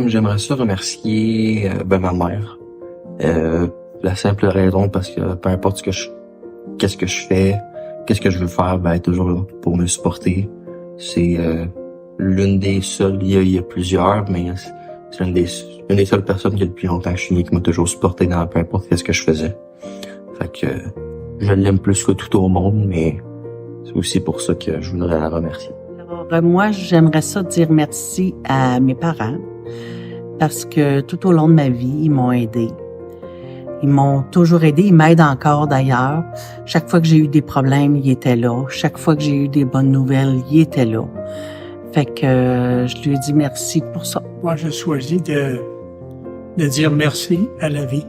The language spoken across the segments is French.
J'aimerais ça remercier ma mère. La simple raison parce que peu importe qu'est-ce que je fais, qu'est-ce que je veux faire, elle est toujours là pour me supporter. C'est l'une des seules, il y a plusieurs, mais c'est une des seules personnes qui depuis longtemps que je suis né qui m'a toujours supporté dans peu importe qu'est-ce que je faisais. Fait que je l'aime plus que tout au monde, mais c'est aussi pour ça que je voudrais la remercier. Alors, moi, j'aimerais ça dire merci à mes parents parce que tout au long de ma vie, ils m'ont aidé. Ils m'ont toujours aidé, ils m'aident encore d'ailleurs. Chaque fois que j'ai eu des problèmes, ils étaient là. Chaque fois que j'ai eu des bonnes nouvelles, ils étaient là. Fait que je lui ai dit merci pour ça. Moi, je choisis de dire merci à la vie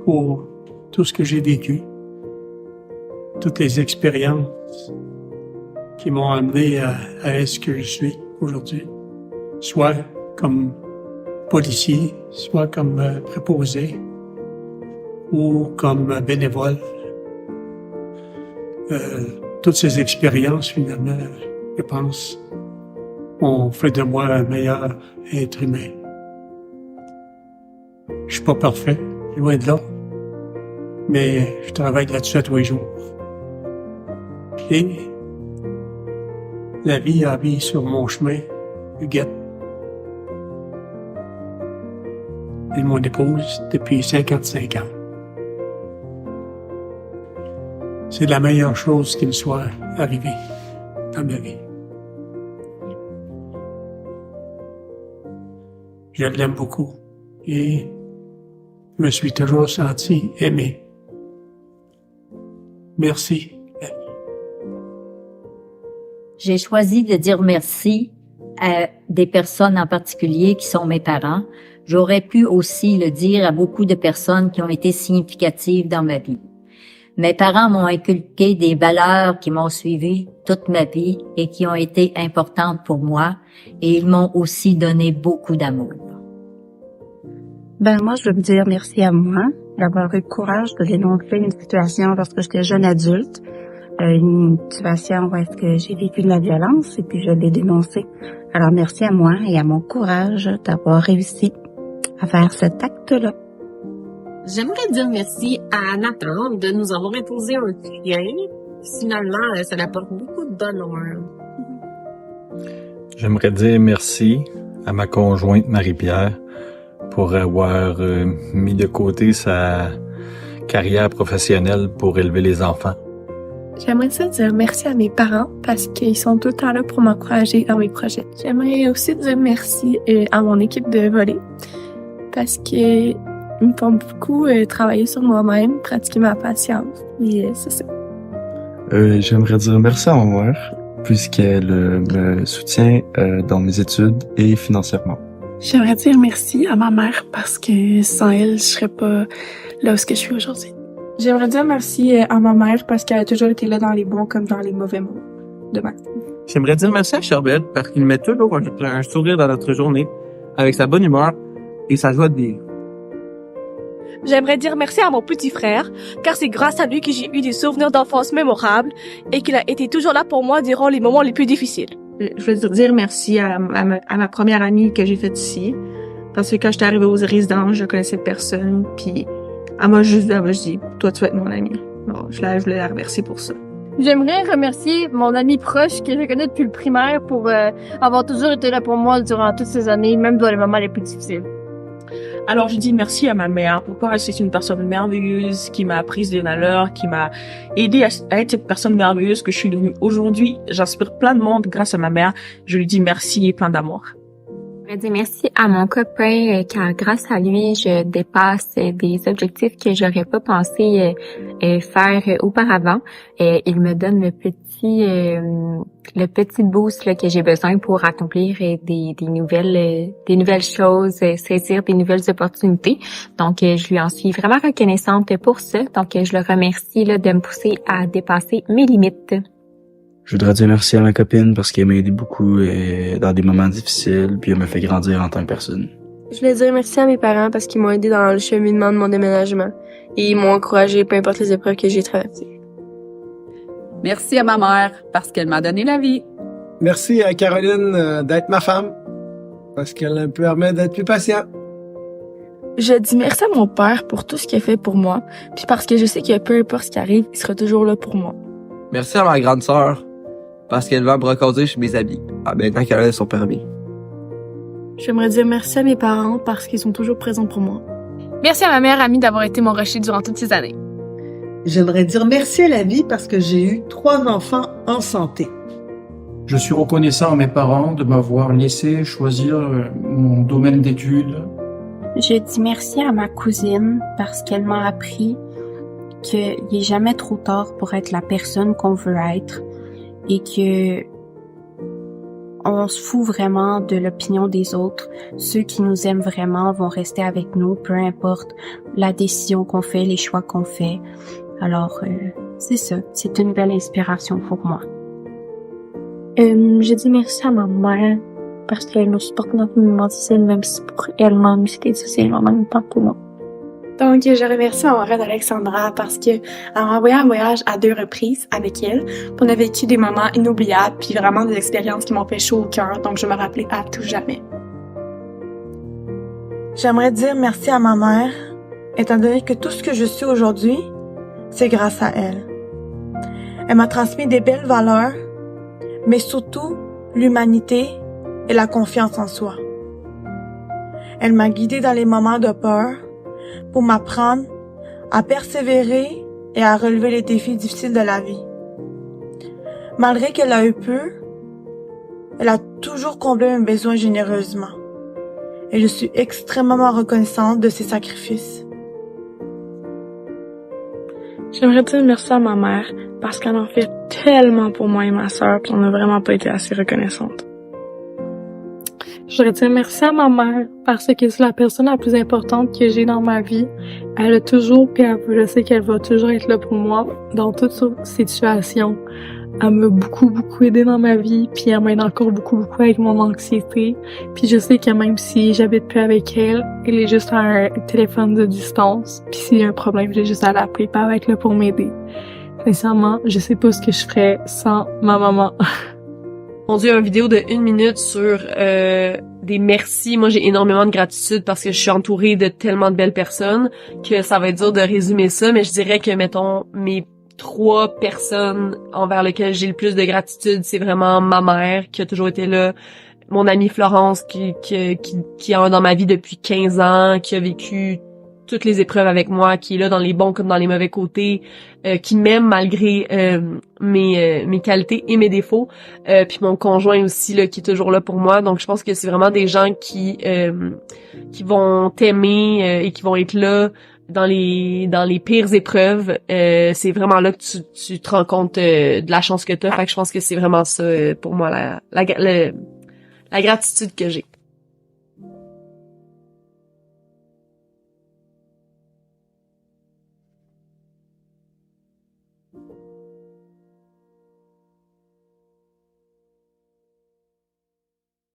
pour tout ce que j'ai vécu, toutes les expériences qui m'ont amené à être ce que je suis aujourd'hui, soit comme policier, soit comme préposé ou comme bénévole. Toutes ces expériences, finalement, je pense, ont fait de moi un meilleur être humain. Je suis pas parfait, loin de là, mais je travaille là-dessus à tous les jours. Et la vie a mis sur mon chemin Huguette et mon épouse depuis 55 ans. C'est la meilleure chose qui me soit arrivée dans ma vie. Je l'aime beaucoup et je me suis toujours senti aimé. Merci. J'ai choisi de dire merci à des personnes en particulier qui sont mes parents. J'aurais pu aussi le dire à beaucoup de personnes qui ont été significatives dans ma vie. Mes parents m'ont inculqué des valeurs qui m'ont suivi toute ma vie et qui ont été importantes pour moi, et ils m'ont aussi donné beaucoup d'amour. Moi, je veux me dire merci à moi d'avoir eu le courage de dénoncer une situation lorsque j'étais jeune adulte, une situation où est-ce que j'ai vécu de la violence et puis je l'ai dénoncée. Alors, merci à moi et à mon courage d'avoir réussi à faire cet acte-là. J'aimerais dire merci à Nathan de nous avoir imposé un chien. Finalement, ça apporte beaucoup de bonheur. J'aimerais dire merci à ma conjointe Marie-Pierre pour avoir mis de côté sa carrière professionnelle pour élever les enfants. J'aimerais ça dire merci à mes parents parce qu'ils sont tout le temps là pour m'encourager dans mes projets. J'aimerais aussi dire merci à mon équipe de volley parce qu'ils me font beaucoup travailler sur moi-même, pratiquer ma patience. Et c'est ça. J'aimerais dire merci à ma mère puisqu'elle me soutient dans mes études et financièrement. J'aimerais dire merci à ma mère parce que sans elle, je serais pas là où je suis aujourd'hui. J'aimerais dire merci à ma mère parce qu'elle a toujours été là dans les bons comme dans les mauvais moments de ma vie. J'aimerais dire merci à Charbel parce qu'il met toujours un sourire dans notre journée avec sa bonne humeur et sa joie de vivre. J'aimerais dire merci à mon petit frère, car c'est grâce à lui que j'ai eu des souvenirs d'enfance mémorables et qu'il a été toujours là pour moi durant les moments les plus difficiles. Je veux dire merci à ma première amie que j'ai faite ici, parce que quand j'étais arrivée aux résidences, je connaissais personne, puis elle m'a dit, toi tu vas être mon amie. Bon, je voulais la remercier pour ça. J'aimerais remercier mon ami proche que je connais depuis le primaire pour avoir toujours été là pour moi durant toutes ces années, même dans les moments les plus difficiles. Alors, je dis merci à ma mère. Pourquoi? C'est une personne merveilleuse qui m'a appris des valeurs, qui m'a aidé à être cette personne merveilleuse que je suis devenue aujourd'hui. J'inspire plein de monde grâce à ma mère. Je lui dis merci et plein d'amour. Je voudrais dire merci à mon copain car grâce à lui, je dépasse des objectifs que j'aurais pas pensé faire auparavant. Il me donne le petit boost là, que j'ai besoin pour accomplir des nouvelles choses, saisir des nouvelles opportunités. Donc, je lui en suis vraiment reconnaissante pour ça. Donc, je le remercie là, de me pousser à dépasser mes limites. Je voudrais dire merci à ma copine parce qu'elle m'a aidé beaucoup dans des moments difficiles, puis elle m'a fait grandir en tant que personne. Je voulais dire merci à mes parents parce qu'ils m'ont aidé dans le cheminement de mon déménagement et ils m'ont encouragé peu importe les épreuves que j'ai traversées. Merci à ma mère parce qu'elle m'a donné la vie. Merci à Caroline d'être ma femme. parce qu'elle me permet d'être plus patient. Je dis merci à mon père pour tout ce qu'il a fait pour moi, puis parce que je sais que peu importe ce qui arrive, il sera toujours là pour moi. Merci à ma grande sœur, parce qu'elle va me recaser chez mes habits, maintenant qu'elle a son permis. J'aimerais dire merci à mes parents parce qu'ils sont toujours présents pour moi. Merci à ma meilleure amie d'avoir été mon rocher durant toutes ces années. J'aimerais dire merci à la vie parce que j'ai eu 3 enfants en santé. Je suis reconnaissant à mes parents de m'avoir laissé choisir mon domaine d'études. Je dis merci à ma cousine parce qu'elle m'a appris qu'il n'est jamais trop tard pour être la personne qu'on veut être et que on se fout vraiment de l'opinion des autres. Ceux qui nous aiment vraiment vont rester avec nous, peu importe la décision qu'on fait, les choix qu'on fait. Alors, c'est ça. C'est une belle inspiration pour moi. Je dis merci à ma mère parce qu'elle nous supporte dans nos moments difficiles, même si pour elle-même c'était difficile en même temps pour nous. Donc, je remercie ma marraine Alexandra parce que elle m'a envoyé un voyage à 2 reprises avec elle. On a vécu des moments inoubliables puis vraiment des expériences qui m'ont fait chaud au cœur. Donc, je me rappelais à tout jamais. J'aimerais dire merci à ma mère, étant donné que tout ce que je suis aujourd'hui, c'est grâce à elle. Elle m'a transmis des belles valeurs, mais surtout l'humanité et la confiance en soi. Elle m'a guidée dans les moments de peur pour m'apprendre à persévérer et à relever les défis difficiles de la vie. Malgré qu'elle a eu peu, elle a toujours comblé mes besoins généreusement. Et je suis extrêmement reconnaissante de ses sacrifices. J'aimerais dire merci à ma mère parce qu'elle en fait tellement pour moi et ma sœur, puis on n'a vraiment pas été assez reconnaissante. Je voudrais dire merci à ma mère parce que c'est la personne la plus importante que j'ai dans ma vie. Elle a toujours, puis je sais qu'elle va toujours être là pour moi dans toutes situations. Elle m'a beaucoup aidé dans ma vie, puis elle m'aide encore beaucoup avec mon anxiété. Puis je sais que même si j'habite plus avec elle, elle est juste à un téléphone de distance. Puis s'il y a un problème, j'ai juste à l'appeler, puis elle va être là pour m'aider. Sincèrement, je sais pas ce que je ferais sans ma maman. Mon Dieu, une vidéo de 1 minute sur des merci. Moi, j'ai énormément de gratitude parce que je suis entourée de tellement de belles personnes que ça va être dur de résumer ça, mais je dirais que, mettons, mes 3 personnes envers lesquelles j'ai le plus de gratitude, c'est vraiment ma mère qui a toujours été là, mon amie Florence qui est dans ma vie depuis 15 ans, qui a vécu toutes les épreuves avec moi, qui est là dans les bons comme dans les mauvais côtés, qui m'aime malgré mes qualités et mes défauts, puis mon conjoint aussi là qui est toujours là pour moi. Donc je pense que c'est vraiment des gens qui vont t'aimer et qui vont être là dans les pires épreuves. C'est vraiment là que tu te rends compte de la chance que t'as. Fait que je pense que c'est vraiment ça pour moi la gratitude que j'ai.